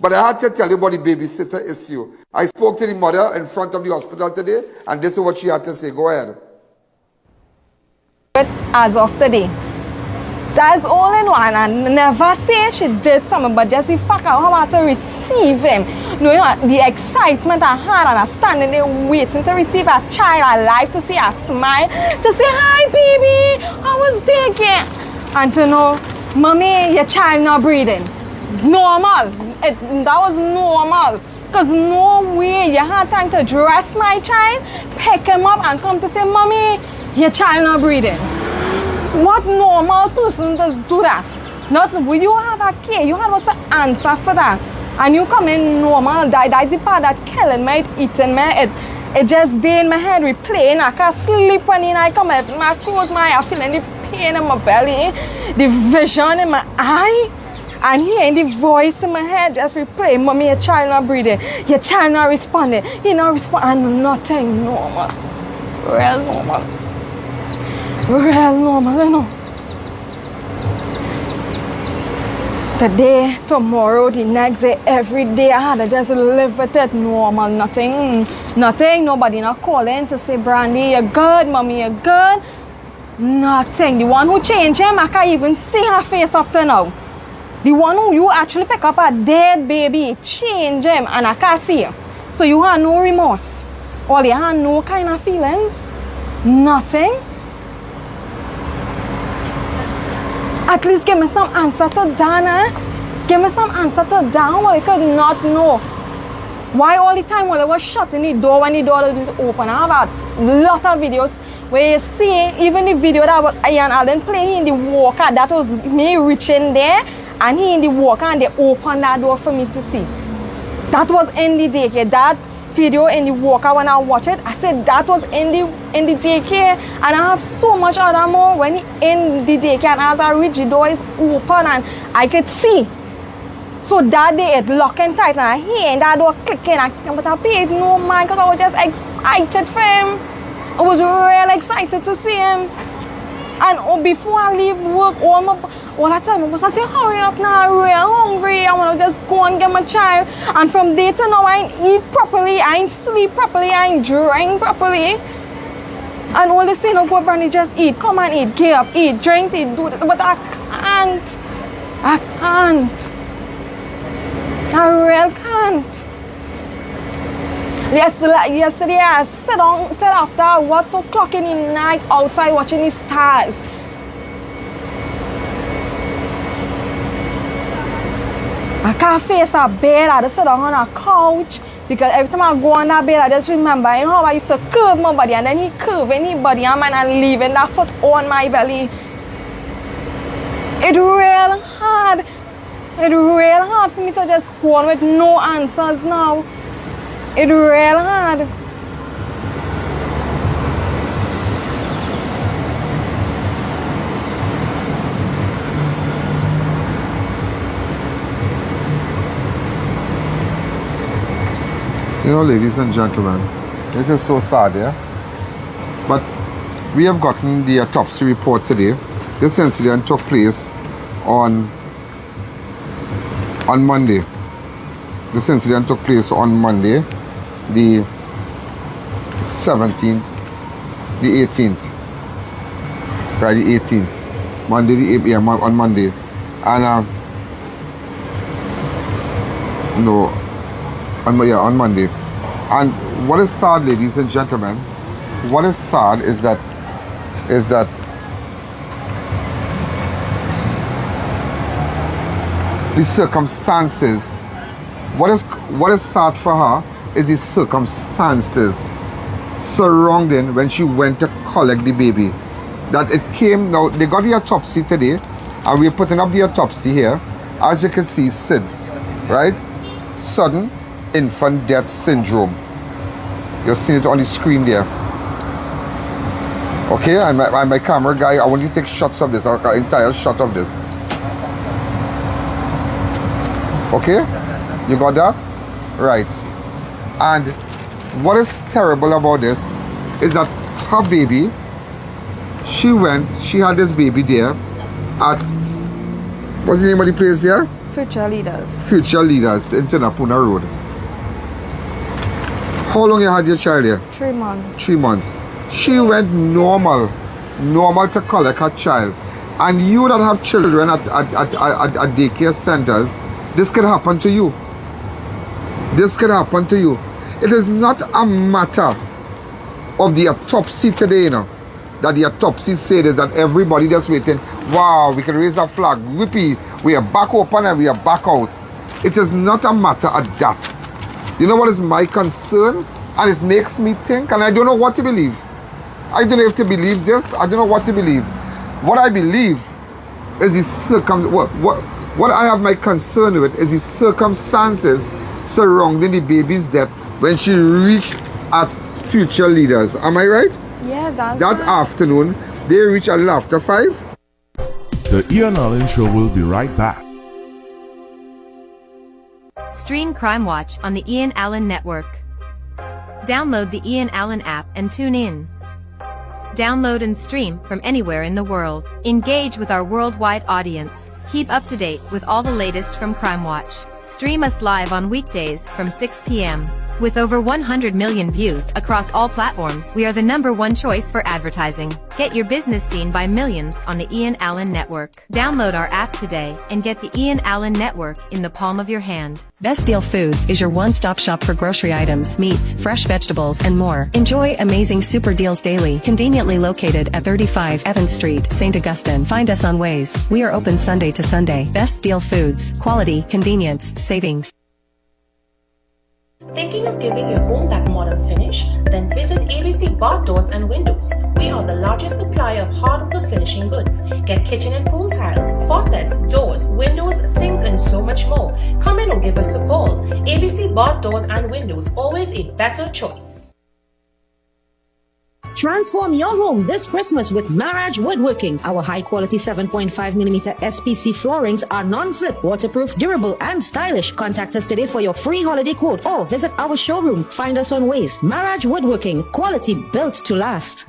But I had to tell you about the babysitter issue. I spoke to the mother in front of the hospital today, and this is what she had to say. Go ahead. As of today, that's all in one. And never say she did something, but just the fact of how I had to receive him. You know, the excitement I had, and I standing there waiting to receive a child alive, to see a smile, to say, hi baby, how was daycare? And to know, mommy, your child not breathing. Normal. That was normal. Because no way you had time to dress my child, pick him up and come to say, mommy, your child not breathing. What normal person does do that? Not when you have a kid, you have to answer for that. And you come in normal, that's the part that killing me, eating me. It just day in my head replaying. I can't sleep when I come out. My close my eye, I feeling the pain in my belly, the vision in my eye. And hearing the voice in my head just replay, mommy, your child not breathing, your child not responding, he not responding, and nothing normal. Real normal. Real normal, you know. Today, tomorrow, the next day, every day I had to just live with it normal, nothing, nobody not calling to say, Brandy, you're good, mommy, you're good. Nothing. The one who changed him, I can't even see her face up to now. The one who you actually pick up a dead baby, change him, and I can't see him. So you have no remorse. Or you have no kind of feelings. Nothing. At least give me some answer to Dana. Give me some answer to Dana. Well, I could not know. Why all the time while I was shutting the door when the door was open? I have a lot of videos where you see, even the video that was I.A.N. Alleyne playing in the walker, that was me reaching there. And he in the walker and they opened that door for me to see. That was in the daycare. That video in the walker, when I watched it, I said that was in the daycare. And I have so much other more when he in the daycare. And as I reach, the door is open and I could see. So that day it locked and tight and I hear that door clicking. But I paid no mind because I was just excited for him. I was really excited to see him. And before I leave work, all I tell my boss, I say, hurry up now, I'm real hungry. I want to just go and get my child. And from day to now, I ain't eat properly, I ain't sleep properly, I ain't drink properly. And all they say, no, go, Brandy, just eat. Come and eat, get up, eat, drink, eat, do it. But I can't. I can't. I really can't. Yesterday, I sat down till after 1 o'clock in the night outside watching the stars. I can't face a bed, I just sit down on a couch because every time I go on that bed, I just remember, you know how I used to curve my body and then he curve any body and leaving that foot on my belly. It's real hard. It's real hard for me to just go on with no answers now. It's real hard. You know, ladies and gentlemen, this is so sad, yeah? But we have gotten the autopsy report today. This incident took place on Monday. This incident took place on Monday, the 17th, the 18th. Right, the 18th. Monday, the 8th, yeah, on Monday. And, on Monday. And what is sad, ladies and gentlemen, what is sad is that the circumstances, what is sad for her is the circumstances surrounding when she went to collect the baby. That it came, now they got the autopsy today and we're putting up the autopsy here. As you can see, S.I.D.S, right? Sudden infant death syndrome. You're seeing it on the screen there. Okay, and my camera guy, I want you to take shots of this, an entire shot of this. Okay, you got that? Right. And what is terrible about this is that her baby, she had this baby there at, what's the name of the place here? Future leaders. Future Leaders in Tunapuna Road. How long you had your child here? 3 months. 3 months. She went normal to collect her child. And you that have children at daycare centers, this could happen to you. This could happen to you. It is not a matter of the autopsy today, you know. That the autopsy said is that everybody just waiting. Wow, we can raise a flag. Whippy, we are back open and we are back out. It is not a matter of that. You know what is my concern? And it makes me think, and I don't know what to believe. I don't know if to believe this. I don't know what to believe. What I believe is the what I have my concern with is the circumstances surrounding the baby's death when she reached at Future Leaders. Am I right? Yeah, that's that right. Afternoon, they reached a little after 5. The Ian Alleyne Show will be right back. Stream Crime Watch on the Ian Alleyne Network. Download the Ian Alleyne app and tune in. Download and stream from anywhere in the world. Engage with our worldwide audience. Keep up to date with all the latest from Crime Watch. Stream us live on weekdays from 6 p.m. With over 100 million views across all platforms, we are the #1 choice for advertising. Get your business seen by millions on the Ian Alleyne Network. Download our app today and get the Ian Alleyne Network in the palm of your hand. Best Deal Foods is your one-stop shop for grocery items, meats, fresh vegetables, and more. Enjoy amazing super deals daily, conveniently located at 35 Evans Street, St. Augustine. Find us on Waze. We are open Sunday to Sunday. Best Deal Foods. Quality, convenience, savings. Thinking of giving your home that modern finish? Then visit ABC Bar Doors and Windows. We are the largest supplier of hardwood finishing goods. Get kitchen and pool tiles, faucets, doors, windows, sinks, and so much more. Come in or give us a call. ABC Bar Doors and Windows, always a better choice. Transform your home this Christmas with Maraj Woodworking. Our high-quality 7.5mm SPC floorings are non-slip, waterproof, durable, and stylish. Contact us today for your free holiday quote or visit our showroom. Find us on Waze. Maraj Woodworking, quality built to last.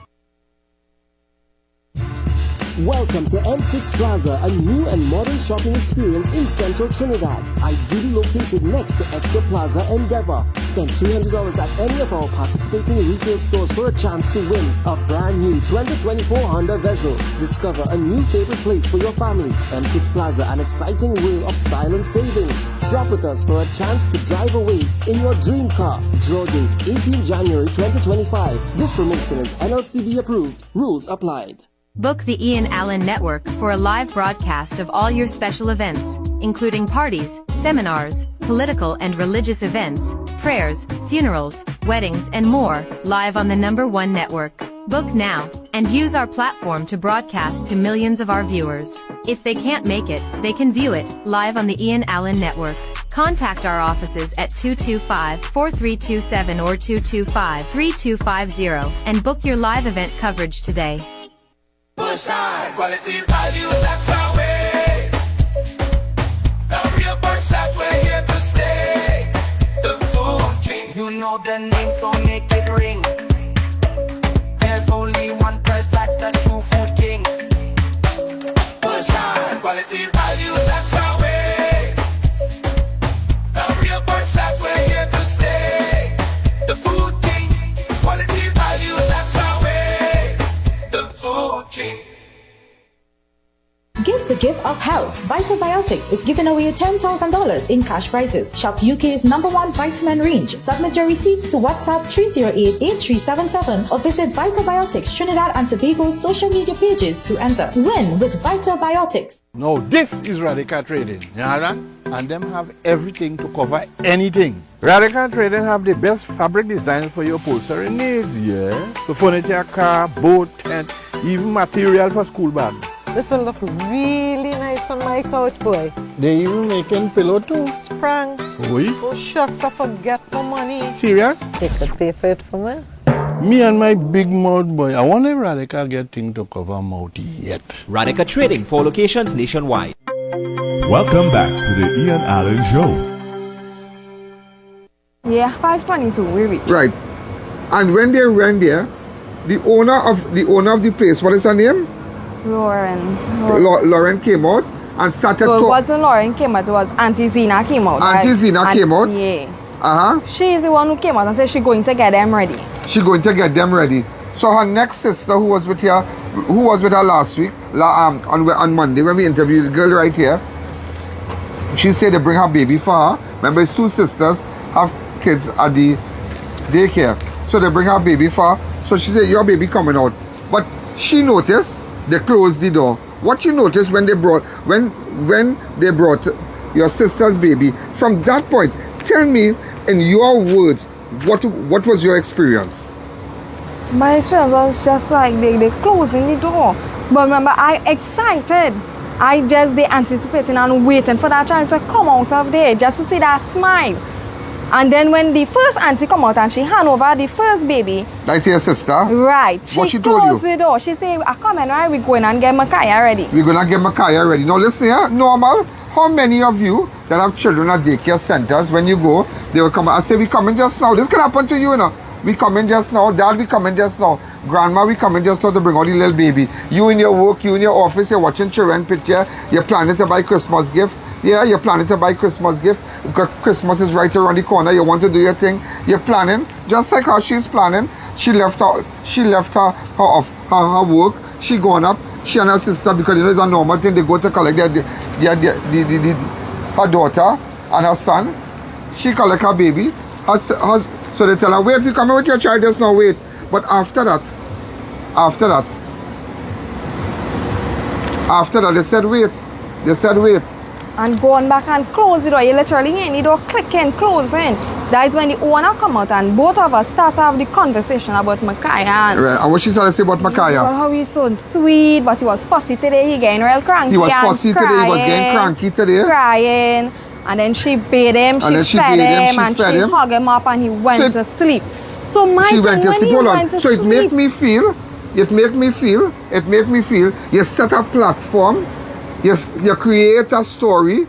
Welcome to M6 Plaza, a new and modern shopping experience in central Trinidad. Ideally located next to Extra Plaza Endeavor. Spend $300 at any of our participating retail stores for a chance to win a brand new 2024 Honda Vezel. Discover a new favorite place for your family. M6 Plaza, an exciting way of style and savings. Shop with us for a chance to drive away in your dream car. Draw date 18 January 2025. This promotion is NLCB approved. Rules applied. Book the Ian Alleyne Network for a live broadcast of all your special events, including parties, seminars, political and religious events, prayers, funerals, weddings, and more, live on the #1 network. Book now, and use our platform to broadcast to millions of our viewers. If they can't make it, they can view it, live on the Ian Alleyne Network. Contact our offices at 225-4327 or 225-3250, and book your live event coverage today. Quality value, that's our way. The real Versace, we're here to stay. The Food King, you know the name, so make it ring. There's only one Versace, the true Food King. Quality value, that's our way. The real Versace, we're here to stay. The Food King, quality value, that's our way. The Food King. Give the gift of health. Vitabiotics is giving away $10,000 in cash prizes. Shop UK's #1 vitamin range. Submit your receipts to WhatsApp 308-8377 or visit Vitabiotics Trinidad and Tobago's social media pages to enter. Win with Vitabiotics. Now this is Radical Trading, you know that? And them have everything to cover anything. Radical Trading have the best fabric designs for your upholstery needs, yeah? So furniture, car, boat, and even material for school bags. This will look really nice on my couch, boy. They even making pillow too. Sprang. Oui? Oh shucks, I forget my money. Serious? They could pay for it for me. Me and my big mouth boy, I wonder if Radical get thing to cover mouth yet. Radical Trading, 4 locations nationwide. Welcome back to the Ian Alleyne Show. Yeah, 522, we reached. Right. And when they went there, the owner of the place, what is her name? Lauren. Lauren came out and started So it talking. wasn't Lauren came out, it was Auntie Zena came out. Auntie right? Zena came out? Yeah. She's the one who came out and said she's going to get them ready. She's going to get them ready. So her next sister, who was with her last week, on Monday when we interviewed the girl right here, she said they bring her baby for her. Remember, his two sisters have kids at the daycare. So they bring her baby for her. So she said, your baby coming out. But she noticed they closed the door. What you noticed when they brought your sister's baby, from that point, tell me in your words, what was your experience? My experience was just like they closing the door. But remember, I excited. I just they anticipating and waiting for that child to come out of there just to see that smile. And then when the first auntie come out and she hand over the first baby. That's your sister? Right. What she told you? Closed the door. She said, I come in, right? We're going and get Micaiah ready. We're going to get Micaiah ready. Now listen here, normal. How many of you that have children at daycare centers, when you go, they will come and say, we coming just now. This can happen to you, you know. We coming just now. Dad, we coming just now. Grandma, we coming just now to bring out the little baby. You in your work, you in your office, you're watching children picture. You're planning to buy Christmas gift. Yeah, you're planning to buy Christmas gift. Because Christmas is right around the corner. You want to do your thing. You're planning. Just like how she's planning. She left her work. She going up. She and her sister, because you know it's a normal thing. They go to collect her daughter and her son. She collect her baby. So they tell her, wait, we coming with your child, just now, wait. But after that, they said, wait. They said, wait. And going back and close the door. You literally hear the door clicking, closing. That is when the owner come out and both of us start to have the conversation about Micaiah. Right. And what she started to say about Micaiah? How he's so sweet, but he was fussy today. He getting real cranky. He was fussy today. He was getting cranky today. Crying. And then she bathed him, she fed him, and she hugged him up, and he went to sleep. So she went to sleep. Hold on. So it make me feel, you set a platform, you create a story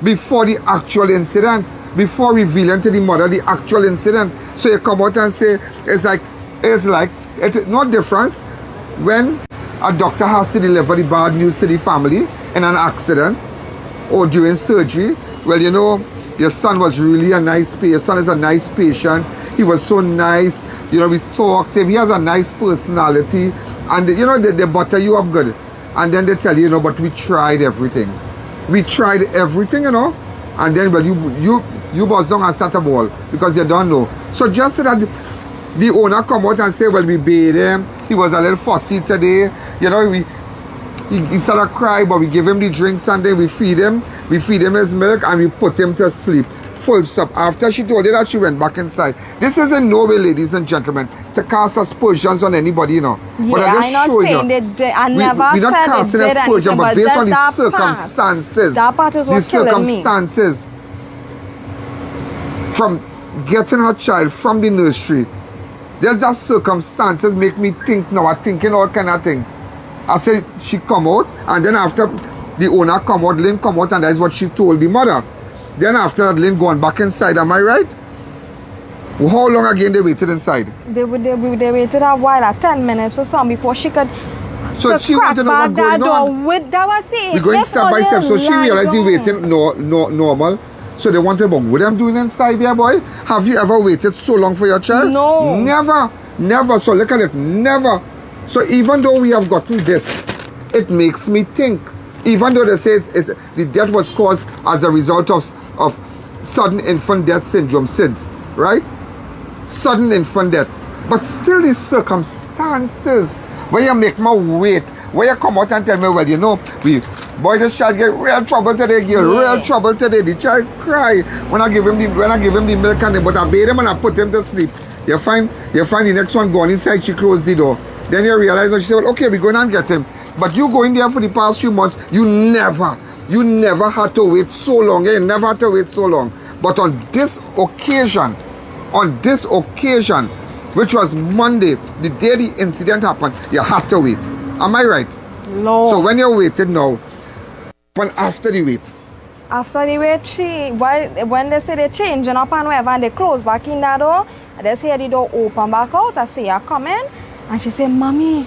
before the actual incident, before revealing to the mother the actual incident. So you come out and say, it's no difference when a doctor has to deliver the bad news to the family in an accident or during surgery. Well, you know, your son was really a nice patient. Your son is a nice patient. He was so nice. You know, we talked to him. He has a nice personality. And, you know, they butter you up good. And then they tell you, you know, but we tried everything. We tried everything, you know. And then, well, you bust down and start a ball because you don't know. So just so that the owner come out and say, well, we bathed him. He was a little fussy today. You know, he started to cry, but we give him the drinks and then we feed him his milk and we put him to sleep. Full stop. After she told you that, she went back inside. This is in no way, ladies and gentlemen, to cast aspersions on anybody, you know. Yeah, but I just show you. We're not casting aspersions, but based on the circumstances. That part is what's killing me. From getting her child from the nursery, there's just circumstances make me think now. I'm thinking all kind of thing. I said she come out, and then after the owner come out, Lynn come out, and that's what she told the mother. Then after that, Lynn gone back inside. Am I right? Well, how long again they waited inside? They waited a while, 10 minutes or something before she could. So she wanted to know what's going on. We're going step by step. So she realized he waiting normal. So they wanted about what I'm doing inside there, boy. Have you ever waited so long for your child? No. Never. So look at it. Never. So even though we have gotten this, it makes me think. Even though they say the death was caused as a result of sudden infant death syndrome, SIDS, right? Sudden infant death. But still the circumstances where you make me wait, where you come out and tell me, well, you know, boy, this child get real trouble today, girl, real trouble today. The child cry when I give him the milk and but I bathe him and I put him to sleep. You find the next one gone inside, she closed the door. Then you realize, and she said, well, okay, we're going and get him. But you going there for the past few months, you never had to wait so long. You never had to wait so long. But on this occasion, which was Monday, the day the incident happened, you had to wait. Am I right? No. So when you waited now, when after the wait? After the wait, when they say they're changing up and whatever, and they close back in that door, they say the door open back out, I say, you're coming. And she said, Mommy,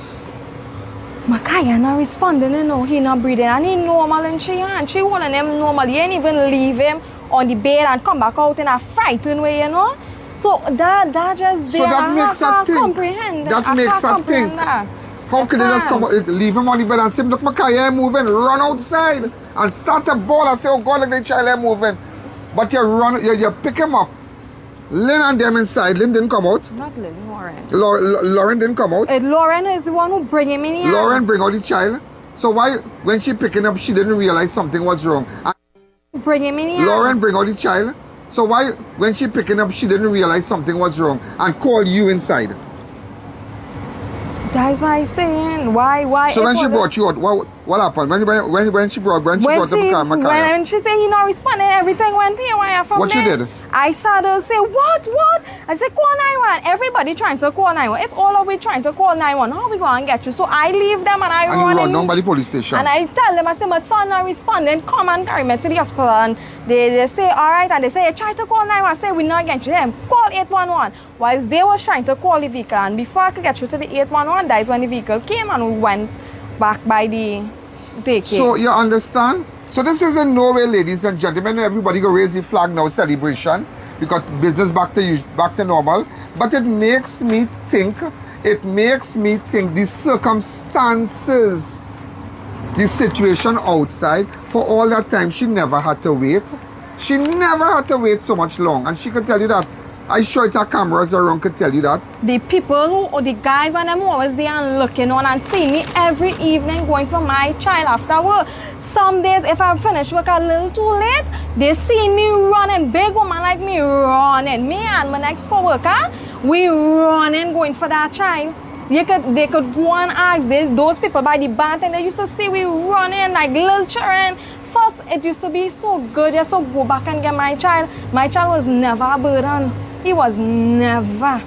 Micaiah not responding, you know, he not breathing, and he normal in she hand. She holding him normal. He ain't even leave him on the bed and come back out in a frightened way, you know. So that just So that makes her think. Comprehend That makes her think. How can they just come, leave him on the bed and say, look, Micaiah moving, run outside and start a ball and say, oh God, look, the child is moving. But you pick him up. Lynn and them inside. Lynn didn't come out. Not Lynn, Lauren. Lauren didn't come out. Lauren is the one who bring him in here. Lauren bring out the child. So why, when she picking up, she didn't realize something was wrong? Bring him in here. Lauren bring out the child. So why, when she picking up, she didn't realize something was wrong and call you inside? That's why I'm saying, why? So when she brought you out, what happened? When she brought up Micaiah? When she said he not responding, everything went here. Why from what there? You did? I saw her say, what? I said, call 911. Everybody trying to call 911. If all of we trying to call 911, how we going to get you? So I leave them and I run down by the police station. And I tell them, I say, my son not responding. Come and carry me to the hospital. And they say, all right. And they say, try to call 911. I say, we not get you them. Call 811. Whilst they was trying to call the vehicle. And before I could get you to the 811, that is when the vehicle came and we went back by the daycare. So you understand? So this is in no way, ladies and gentlemen, everybody go raise the flag now, celebration, because business back to normal. But it makes me think the circumstances, the situation outside, for all that time, she never had to wait. She never had to wait so much long. And she could tell you that. I sure it her cameras around could tell you that. The people or the guys and them always there and looking on and see me every evening going for my child after work. Some days if I finish work a little too late, they see me running, big woman like me running. Me and my next co-worker, we running going for that child. They could go and ask those people by the bar and they used to see we running like little children. First, it used to be so good just to go back and get my child. My child was never a burden. He was never.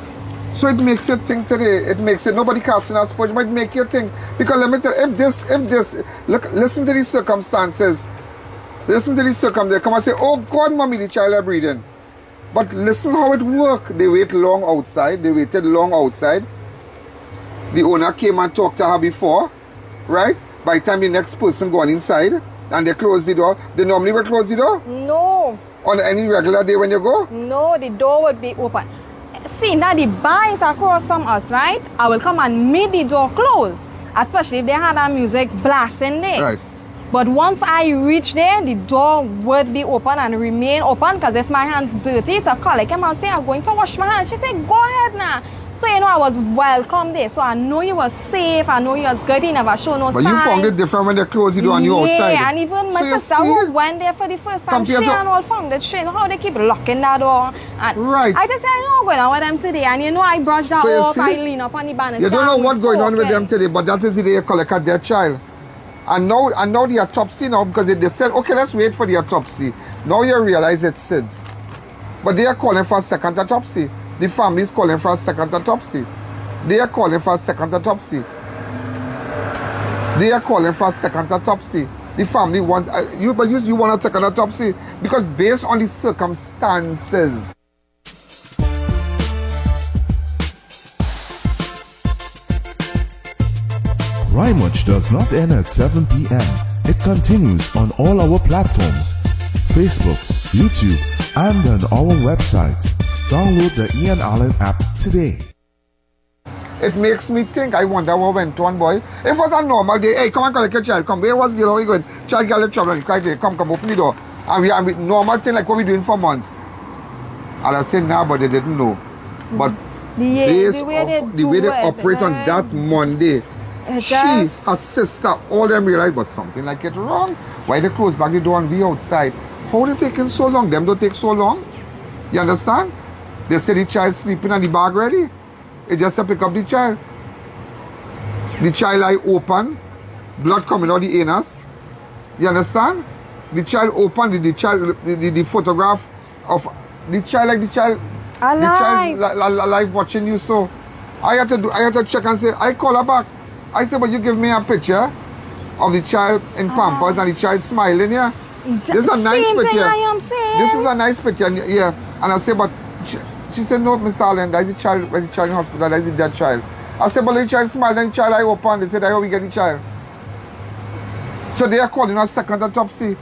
So it makes you think today. It makes it, nobody casting a sponge, but it make you think. Because let me tell you, if this, look, listen to these circumstances. Listen to these circumstances. Come and say, oh God, mommy, the child is breathing. But listen how it worked. They waited long outside. The owner came and talked to her before, right? By the time the next person gone inside, and they close the door. They normally will close the door? No. On any regular day when you go? No, the door would be open. See, now the bar is across from us, right? I will come and meet the door closed. Especially if they had our music blasting there. Right. But once I reach there, the door would be open and remain open. Because if my hand's dirty, it's a collect. And I'll say, I'm going to wash my hands. She said, go ahead now. So, you know, I was welcome there. So, I know you was safe. I know you was good. You never show no signs. But you found it different when they closed the door and you outside. Yeah, and even my sister who went there for the first time, she and all found it strange how they keep locking that door. And right. I just said, I know what's going on with them today. And you know, I brushed that off. I lean up on the banner. You don't know what's going on with them today, but that is the day you collect a dead child. And now the autopsy now, because they said, okay, let's wait for the autopsy. Now you realize it's S.I.D.S. But they are calling for a second autopsy. The family is calling for a second autopsy. They are calling for a second autopsy. The family wants you want a second autopsy because based on the circumstances. Crime Watch does not end at 7 p.m. It continues on all our platforms: Facebook, YouTube, and on our website. Download the A.N. Alleyne app today. It makes me think, I wonder what went on, boy. If it was a normal day, hey, come on, collect your child, come. Where was Gil? How you going? Child, get your trouble, come, open the door. And we normal thing like what we doing for months. And I said, nah, but they didn't know. But the way they operate on that Monday, her sister, all them realized, but something like it wrong. Why they close back the door and we outside? How they taking so long? Them don't take so long. You understand? They say the child sleeping and the bag ready. It's just to pick up the child. The child eye open, blood coming out the anus. You understand? The child open, the photograph of the child, like the child alive watching you. So I had to check and say, I call her back. I said, but you give me a picture of the child in Pampers and the child smiling, yeah? This is a nice picture. This is a nice picture, yeah. And I said, but she said, no, Miss Alleyne, that's the child in hospital, that's the dead child. I said, but the child smiled and the child eye open. They said, how we get the child? So they are calling us second autopsy.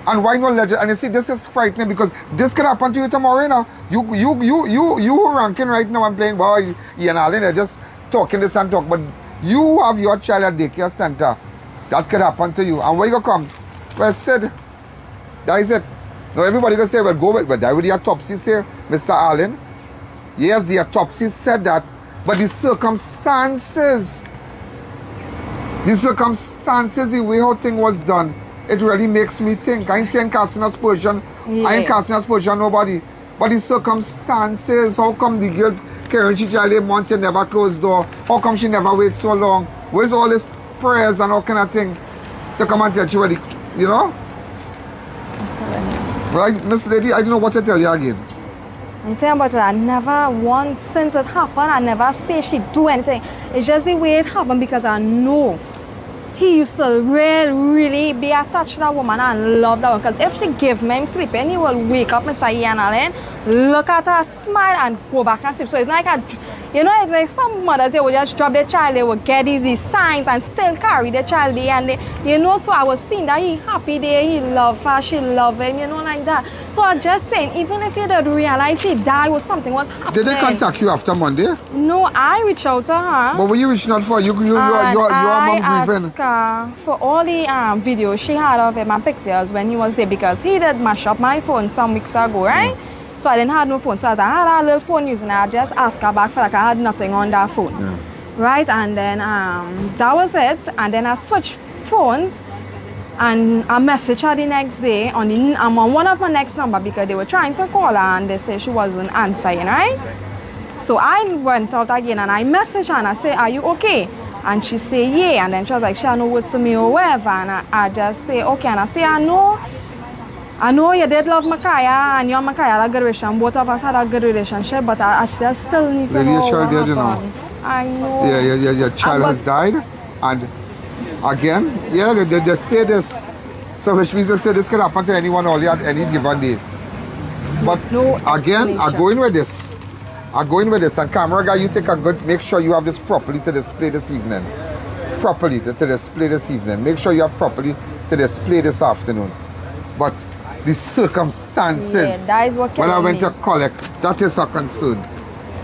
And why not legend? And you see, this is frightening because this can happen to you tomorrow, you know. You ranking right now and playing, boy, and Alleyne, they're just talking this and talk. But you have your child at daycare center. That could happen to you. And where you gonna come? Well, I said, that is it. Now everybody gonna say, well, go with, but that would the autopsy say, Mr. Alleyne. Yes, the autopsy said that, but the circumstances, the way how thing was done, it really makes me think. I ain't saying casting aspersion. Yeah. I ain't casting aspersion on nobody. But the circumstances, how come the girl carrying she child 8 months and never closed door? How come she never wait so long? Where's all this prayers and all kind of thing to come and tell she really, you know? Right, Miss Lady, I don't know what to tell you again. I'm telling you, but I never once since it happened, I never say she do anything. It's just the way it happened because I know he used to really be attached to that woman and love that one. Because if she give me him sleeping, he will wake up and say, I.A.N, Alleyne, look at her, smile and go back and sleep. So it's like you know, it's like some mothers, they would just drop their child, they would get these signs and still carry their child there. And you know, so I was seeing that he happy there, he love her, she love him, you know, like that. So I'm just saying, even if you didn't realize he died or something was happening. Did they contact you after Monday? No, I reached out to her. But were you reaching out for? You're among grieving. I asked her for all the videos she had of him and pictures when he was there because he did mash up my phone some weeks ago, right? So I didn't have no phone. So I had a little phone using it. I just asked her back for like I had nothing on that phone. Yeah. Right? And then that was it. And then I switched phones and I messaged her the next day on one of my next number because they were trying to call her and they said she wasn't answering, right? So I went out again and I messaged her and I said, are you okay? And she said, yeah. And then she was like, she had no words to me or whatever. And I just say, okay. And I say, I know you did love Micaiah and you and Micaiah had a good relationship. Both of us had a good relationship, but I just still need to know your child what did, happened. I know. Yeah, your child has died. And again, yeah, they say this. So which means they say this can happen to anyone only at any given day. But no again, I go in with this. And camera guy, you take a good, make sure you have this properly to display this evening. Make sure you have properly to display this afternoon. But the circumstances, that is what when I went to collect, that is a concern.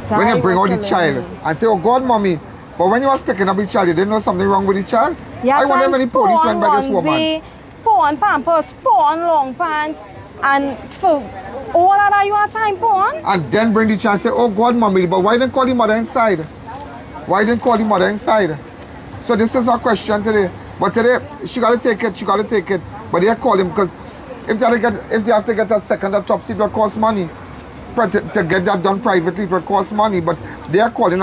When you bring out the child and say, oh God, mommy, but when you was picking up the child, you didn't know something wrong with the child? Yeah, I wonder if any police went by this woman. Porn, pampers, porn, long pants, and for all of that you have time porn. And then bring the child and say, oh God, mommy, but why didn't call the mother inside? So this is our question today. But today, she got to take it. But they call him because if they have to get a second autopsy, it will cost money. To get that done privately, it will cost money. But they are calling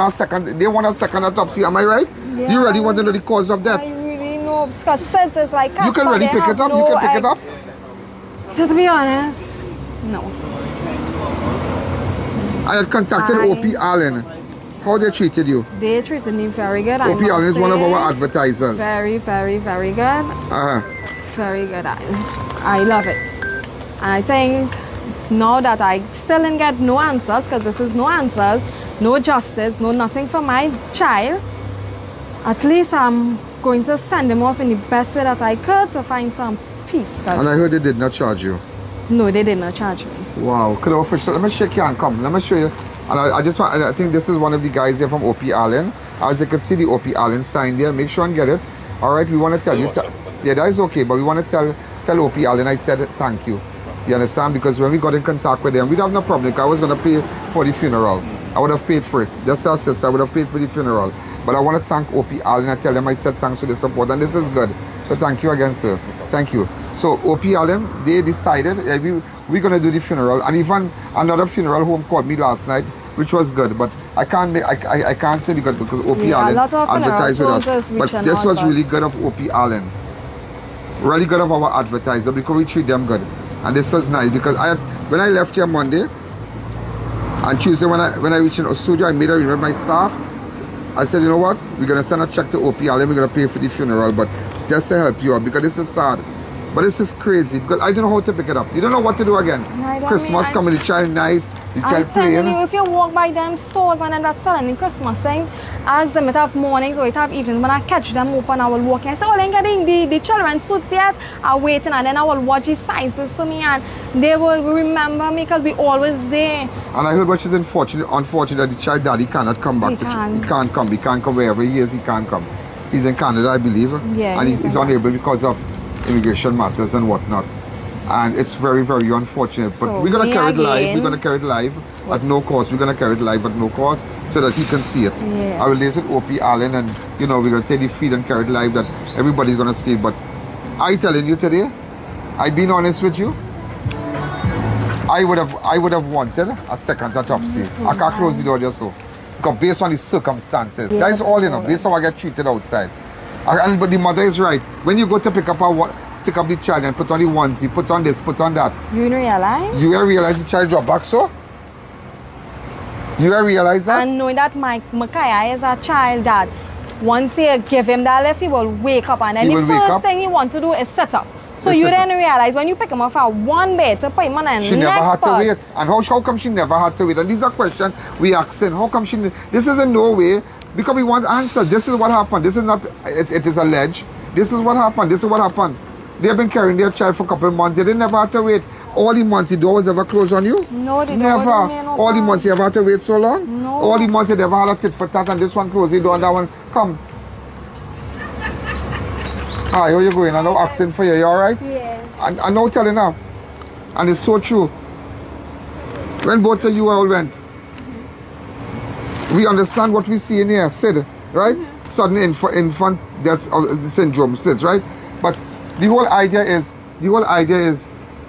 they want a second autopsy, am I right? Yeah, you really want to know the cause of death? I really know, because since it's like... You can really pick it up? You can pick it up? To be honest, no. I had contacted O.P. Alleyne. How they treated you? They treated me very good. O.P. Alleyne is one of our advertisers. Very, very, very good. Very good. I love it. And I think now that I still didn't get no answers, because this is no answers, no justice, no nothing for my child, at least I'm going to send him off in the best way that I could to find some peace. And I heard they did not charge you. No, they did not charge me. Wow. Could I official? Let me shake your hand. Come. Let me show you. And I think this is one of the guys there from O.P. Alleyne. As you can see the O.P. Alleyne sign there. Make sure and get it. All right. We want to tell you. Yeah, that is okay. But we want to tell O.P. Alleyne I said thank you. You understand? Because when we got in contact with them, we'd have no problem. I was going to pay for the funeral. I would have paid for it. Just as sister, I would have paid for the funeral. But I want to thank O.P. Alleyne. I tell them I said thanks for the support. And this is good. So thank you again, sir. Thank you. So O.P. Alleyne, they decided we're going to do the funeral. And even another funeral home called me last night, which was good. But I can't say because O.P. Alleyne advertised with us. But this was really good of O.P. Alleyne. Really good of our advertiser because we treat them good. And this was nice because when I left here Monday and Tuesday when I reached in studio, I made her remember my staff. I said, you know what? We're going to send a check to O.P. Alleyne. We're going to pay for the funeral. But just to help you out because this is sad. But this is crazy because I don't know how to pick it up. You don't know what to do again. Christmas coming, the child nice, the child playing. I'm telling you, if you walk by them stores and then that's selling the Christmas things, ask them, it have mornings or it have evenings. When I catch them open, I will walk in and say, oh, they're getting the children's suits yet. I'm waiting, and then I will watch the sizes to me, and they will remember me because we always there. And I heard what she's unfortunate that the child daddy cannot come back. He can't come wherever he is, he can't come. He's in Canada, I believe. Yeah, and he's unable because of immigration matters and whatnot. And it's very, very unfortunate. But So, we're going to carry it live. again. We're going to carry it live at no cost. We're going to carry it live at no cost so that he can see it. Yeah. I will liaise with OP Alleyne, and we're going to take the feed and carry it live that everybody's going to see it. But I telling you today, I've been honest with you, I would have wanted a second autopsy. I can't close the door just so. Because based on the circumstances, Yeah, that's all, based on how I get treated outside. But the mother is right. When you go to pick up the child and put on the onesie, put on this, put on that. You didn't realize? You realize the child drop back, so? You realize that? And knowing that Micaiah is a child that once you give him that lift, he will wake up, and then He the will wake first up. thing he want to do is sit up. So Is you sit didn't realize when you pick him up for one bed to put him on and She never had to wait. And how come she never had to wait? And these are questions we asking. How come she... This is in no way... Because we want answers. This is what happened. This is not... It is alleged. This is what happened. This is what happened. They've been carrying their child for a couple of months. They never had to wait. All the months the door was ever closed on you? No, the door never. wasn't made no All the months you ever had to wait so long? No. All the months you never had a tit for tat, and this one closed the door and that one... Come. Hi, how you going? I'm now asking for you. You alright? Yeah. I'm now telling her. And it's so true. When both of you all went, we understand what we see in here, SID, right? Sudden infant death syndrome, SIDS, right? But the whole idea is,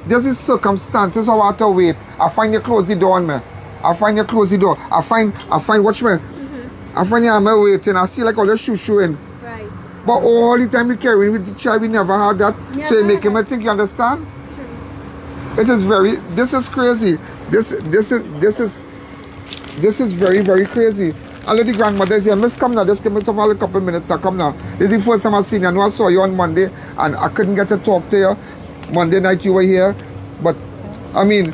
there's these circumstances how I have to wait. I find you close the door on me. I find you close the door. I find watch me. I find you am waiting. I see like all the shoo in. Right. But all the time we carry with the child, we never had that. Yeah, So you make him think, you understand? It is very, this is crazy. This is very, very crazy. I let the grandmother say, Miss, come now, just give me a couple minutes now, come now. This is the first time I've seen you. I know I saw you on Monday and I couldn't get to talk to you. Monday night you were here. But, I mean,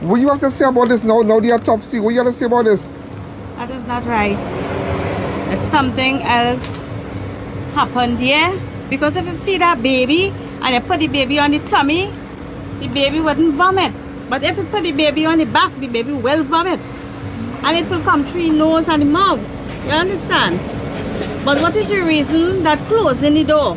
what do you have to say about this now the autopsy? What do you have to say about this? That is not right. It's something else happened here. Because if you feed a baby and you put the baby on the tummy, the baby wouldn't vomit. But if you put the baby on the back, the baby will vomit. And it will come through the nose and the mouth. You understand? But what is the reason that closing the door?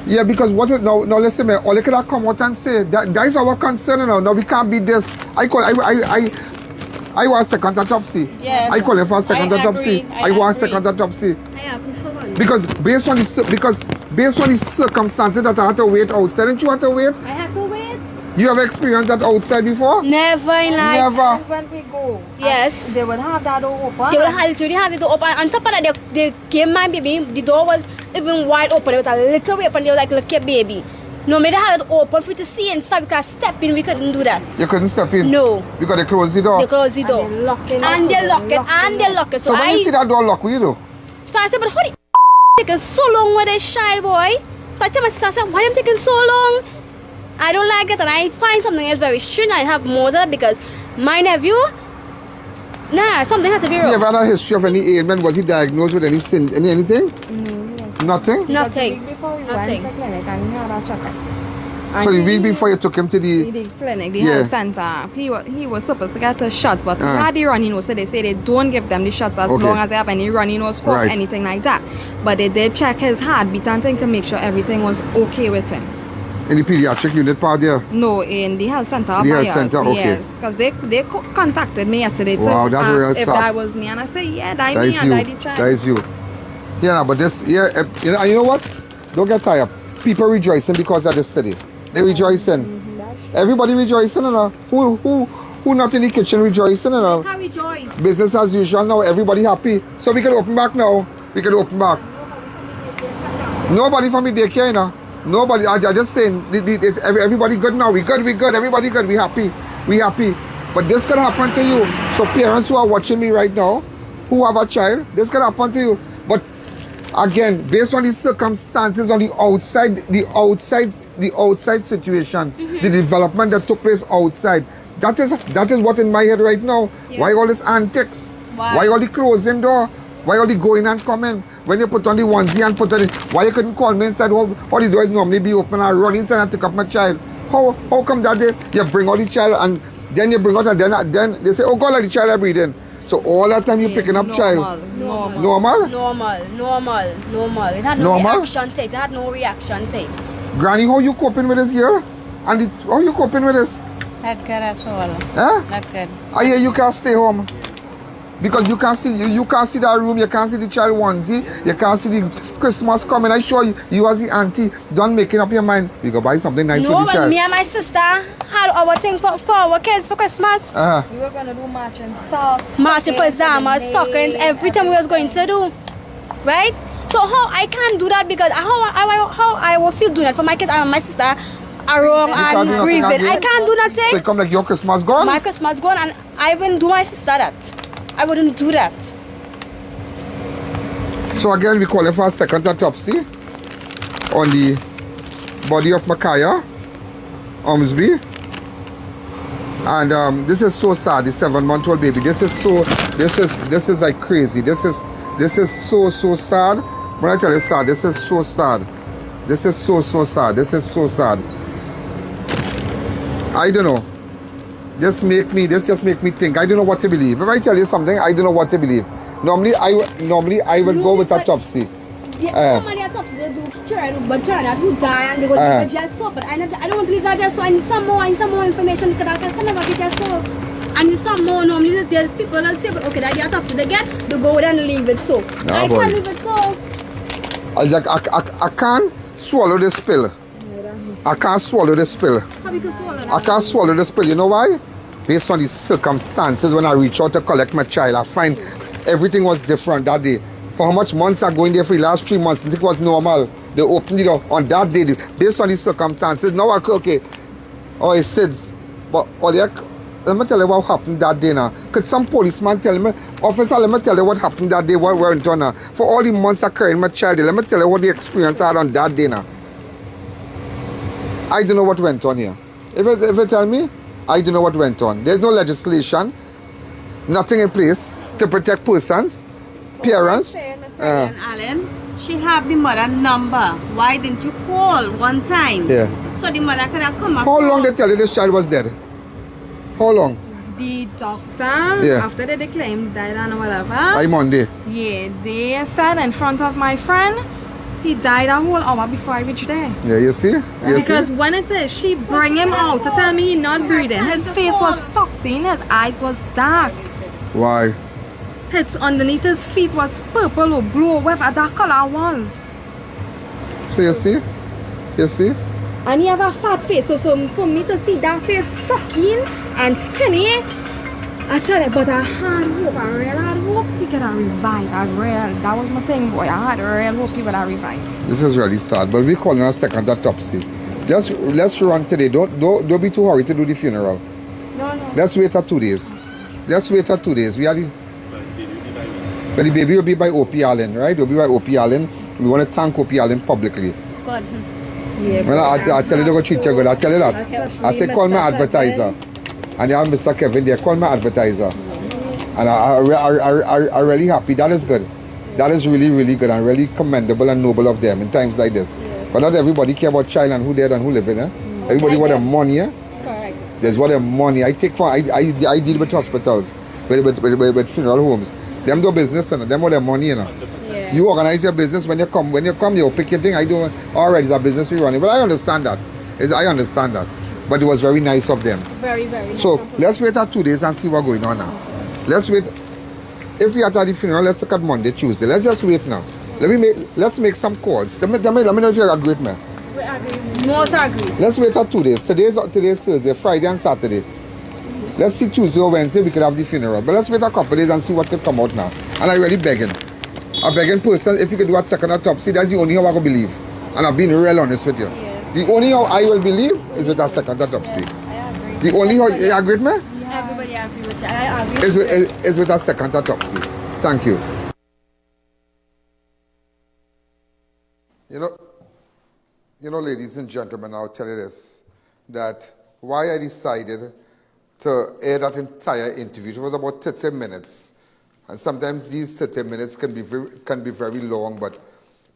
Yeah, because what is now listen me, all you could have come out and say that is our concern now. Now we can't be this. I want a second autopsy. Yes. I call it for a second I autopsy. agree. I want a second autopsy. I agree for one. Because based on the circumstances that I had to wait outside, didn't you have to wait? I have to wait. You have experienced that outside before? Never in life. Never. When we go, Yes. they would have that door open. They would literally have the door open. On top of that, they gave my baby, the door was even wide open. It was a little way open. They were like, look at baby. No, me they have it open for you to see and stuff. Because step in, we couldn't do that. You couldn't step in? No. Because they closed the door? They closed the door. And they lock it. And they lock it. So when you see that door locked, what do you do? So I said, but how the taking so long with this child, boy? So I tell my sister, I said, why them taking so long? I don't like it, and I find something else very strange. I have more than that because my nephew, something has to be wrong. You ever had a history of any ailment? Was he diagnosed with any sin, anything? No. Nothing? Nothing. The week before we Nothing. went to clinic and we had a checkup. So the week before you took him to the clinic, the health center, he was supposed to get the shots, but he had the runny nose, so they say they don't give them the shots as long as they have any runny nose, cough, anything like that. But they did check his heartbeat and thing to make sure everything was okay with him. In the pediatric unit part there? No, in the health center. The health center, okay. Yes, because they contacted me yesterday to ask if that was me, and I said, yeah, that me, and I the child. That is you. Yeah, but this, you know what? Don't get tired. People rejoicing because of this today. They rejoicing. Everybody rejoicing, you know. Who not in the kitchen rejoicing, you know. I rejoice. Business as usual now. Everybody happy. So we can open back now. We can open back. Nobody from the daycare, you know. Nobody. I just saying. Everybody good now. We good. Everybody good. We happy. But this can happen to you. So parents who are watching me right now, who have a child, this can happen to you. But again, based on the circumstances on the outside situation, the development that took place outside, that is what in my head right now. Yes. Why all this antics? Why all the closing door? Why are they going and coming? When you put on the onesie and put on it, why you couldn't call me inside? How the doors normally be open and run inside and take up my child? How come that day you bring out the child and then you bring out and then they say, oh God, like the child are breathing. So all that time you picking up child. Normal? Normal. It had no reaction to it. It had no reaction to it. Granny, how you coping with this girl? And how you coping with this? Not good at all. Huh? Not good. I hear you can't stay home. Because you can't see that room, you can't see the child onesie, you can't see the Christmas coming. I sure you as the auntie done making up your mind. We go buy something nice for the child. No, me and my sister had our thing for our kids for Christmas. We were gonna do matching socks, matching pajamas, stockings, everything we was going to do. Right? So how I can't do that because how I will feel doing that for my kids and my sister are wrong and grieving. I can't do nothing. So it come like your Christmas gone? My Christmas gone and I wouldn't do my sister that. I wouldn't do that. So again, we call it for a second autopsy on the body of Micaiah Ormsby. And this is so sad, the 7-month-old baby. This is like crazy. This is so sad. When I tell you sad, this is so sad. This is so sad. This is so sad. I don't know. This just make me think. I don't know what to believe. If I tell you something, I don't know what to believe. Normally I would go with autopsy. Somebody autopsy they do but trying to die and they go leave it just so. But I don't want to leave that just so. I need some more information because I can never be just so. I need some more. Normally there's people that say, but okay, that the autopsy they get, they go and leave it so. No, I can't leave it so. I can't swallow this pill. I can't swallow this pill. How you can swallow that? I can't swallow this pill. You know why? Based on the circumstances when I reach out to collect my child, I find everything was different that day. For how much months I going there for the last 3 months, I think it was normal. They opened it up on that day, based on the circumstances. Now I could, okay, oh, it's SIDS. But let me tell you what happened that day now. Could some policeman tell me, officer, let me tell you what happened that day, what went on now. For all the months I carried my child, let me tell you what the experience I had on that day now. I don't know what went on here. If you tell me, I don't know what went on. There's no legislation, nothing in place to protect persons, parents. Alleyne, she have the mother number. Why didn't you call one time? Yeah. So the mother could have come up. How long they tell you this child was dead? How long? The doctor, after they claimed died and whatever. I Monday. Yeah, they said in front of my friend, he died a whole hour before I reached there. Yeah, you see? Because when it is, she bring him out to tell me he not breathing. His face was sucked in, his eyes was dark. Why? His underneath his feet was purple or blue, whatever that color was. So you see? You see? And he have a fat face, so for me to see that face sucking and skinny, I tell you, but I had hope, I real had hope he could have revived. That was my thing, boy. I had real hope he would have revived. This is really sad, but we're calling a second autopsy. Let's run today. Don't be too hurried to do the funeral. No. Let's wait 2 days. Let's wait 2 days. But the baby will be by A.N, right? It will be by A.N. We want to thank A.N publicly. God. Yeah, well, I tell you, they're going to treat you good. I tell you that. I say, call my advertiser. And you have Mr. Kevin there, call my advertiser. And I'm really happy. That is good. That is really, really good and really commendable and noble of them in times like this. But not everybody care about child and who dead and who living. Everybody want their money. Correct. There's what their money. I deal with hospitals, with funeral homes. Them do business and them want their money. Yeah. You organize your business when you come. You pick your thing. I do. Alright, it's a business we running. But I understand that. I understand that. But it was very nice of them. Very, very nice. So let's wait 2 days and see what's going on now. Let's wait. If we are at the funeral, let's look at Monday, Tuesday. Let's just wait now. Let's make some calls. Let me know if you agree with me. We agree. Most agree. Let's wait 2 days. Today's Thursday, Friday and Saturday. Let's see Tuesday or Wednesday we could have the funeral. But let's wait a couple days and see what could come out now. And I'm really begging. I'm begging person, if you could do a second autopsy, that's the only how I will believe. And I've been real honest with you. Yeah. The only how I will believe is with a second autopsy. Yes, I agree. The only how you agree with me? Yeah. Everybody agree with you. I agree. Is with a second autopsy. Thank you. You know, ladies and gentlemen, I'll tell you this, that why I decided to air that entire interview, it was about 30 minutes, And sometimes these 30 minutes can be very long, but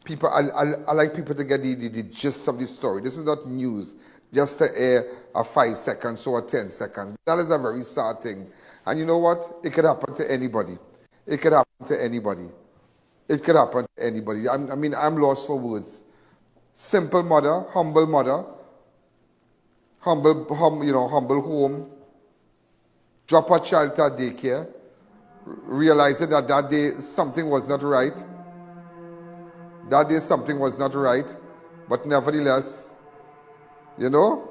people, I like people to get the gist of the story. This is not news, just to air a 5 seconds or 10 seconds. That is a very sad thing. And you know what? It could happen to anybody. It could happen to anybody. It could happen to anybody. I'm lost for words. Simple mother, humble home, drop her child to daycare, realizing that day something was not right. That day something was not right, but nevertheless, you know,